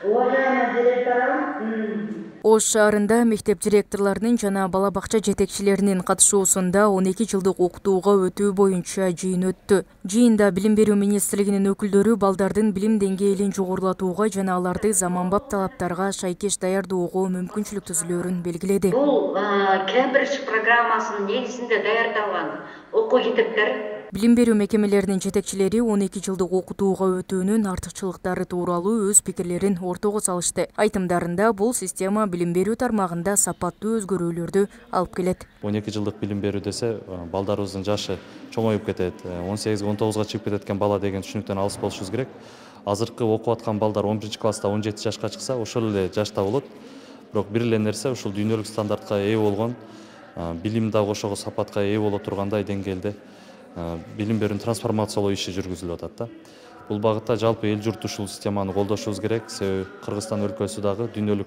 Уважаемый директорам, Ош шаарында мектеп директорларынын жана бала бакча жетекчилеринин катышуусунда 12 жылдык окутууга өтүү боюнча жыйын өттү. Жыйында билим берүү министрлигинин өкүлдөрү балдардын билим деңгээлин жогорулатууга жана аларды заманбап талаптарга шайкеш даярдоого мүмкүнчүлүк түзүлөөрүн белгиледи. бул Кембридж программасынын негизинде даярдалган окуу китептер. Билим берүү мекемелеринин жетекчилери 12 жылдык окутууга өтүүнүн артыкчылыктары тууралуу өз пикирлерин ортого салышты. Айтымдарында бул система билим берүү тармагында сапаттуу өзгөрүүлөрдү алып келет. 12 жылдык билим берүү десе, балдарыбыздын жашы чоңоюп кетет. 18-19 чыгып кететкен бала деген түшүнүктөн алыс болушубуз керек. Азыркы окуп аткан балдар 11-класста 17 жашка чыкса, ошол эле жашта болот. Бирок бир эле нерсе, ушул дүйнөлүк стандартка ээ болгон, билим дагы ошого сапатка ээ боло тургандай деңгээлде билим берүүнүн трансформациялоо иши жүргүзүлүп атат да. Бул багытта жалпы эл журт ушул системаны колдошубуз керек. Себеби Кыргызстан өлкөсү дагы дүйнөлүк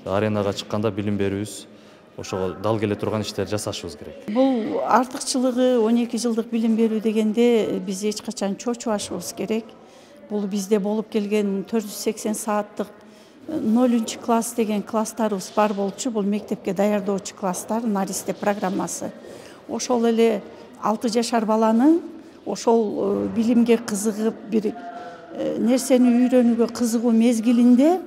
аренага чыкканда билим берүүбүз ошого дал келе турган иштерди жасашыбыз керек. Бул артыкчылыгы 12 жылдык билим берүү дегенде биз эч качан чочубашыбыз керек. Бул бизде болуп келген 480 сааттык 0-класс деген класстарыбыз бар болчу. Бул мектепке даярдоочу класстар, Наристе программасы. Ошол эле 6 жашар баланы ошол билимге кызыгып бир нерсени үйрөнүүгө кызыгуу мезгилинде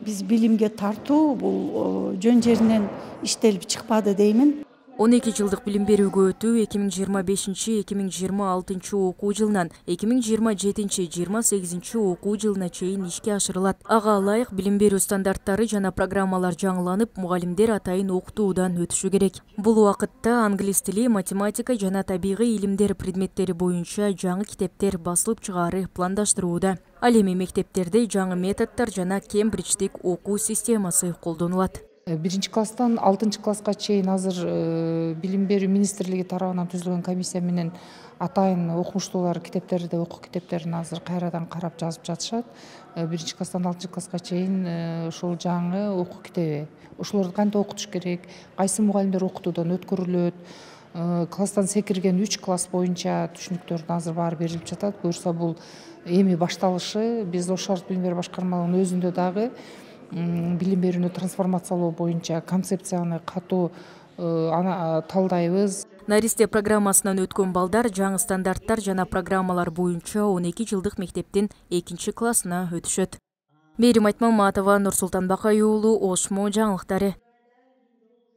биз билимге тартуу бул жөн жеринен иштелип чыкпады деймин. 12 жылдык билим берүүгө өтүү 2025-2026 окуу жылынан 2027-28 окуу жылына чейин ишке ашырылат. Ага ылайык билим берүү стандарттары жана программалар жаңыланып, мугалимдер атайын окутуудан өтүшү керек. Бул убакытта англис тили, математика жана табигый илимдер предметтери боюнча жаңы китептер басылып чыгаары пландаштырууда. Ал эми мектептерде жаңы методдор жана Кембридждик окуу системасы колдонулат. 1-класстан 6-класска чейин азыр билим берүү министрлиги тарабынан түзүлгөн комиссия менен атайын окумуштуулар китептерди, окуу китептерин азыр кайрадан карап жазып жатышат. 1-класстан 6-класска чейин ушул жаңы окуу китеби. Ошолорду кантип окутуш керек, кайсы мугалимдер окутуудан өткөрүлөт, класстан секирген 3 класс боюнча түшүнүктөрдүн азыр баары берилип жатат. Буюрса бул эми башталышы. Биз Ош шаардык билим берүү башкармалыгынын өзүндө дагы билим берүүнү трансформациялоо боюнча концепцияны катуу талдайбыз. Наристе программасынан өткөн балдар жаңы стандарттар жана программалар боюнча 12 жылдык мектептин 2-классына өтүшөт. Мээрим Айтмаматова, Нурсултан Бакай уулу, Ош жаңылыктары.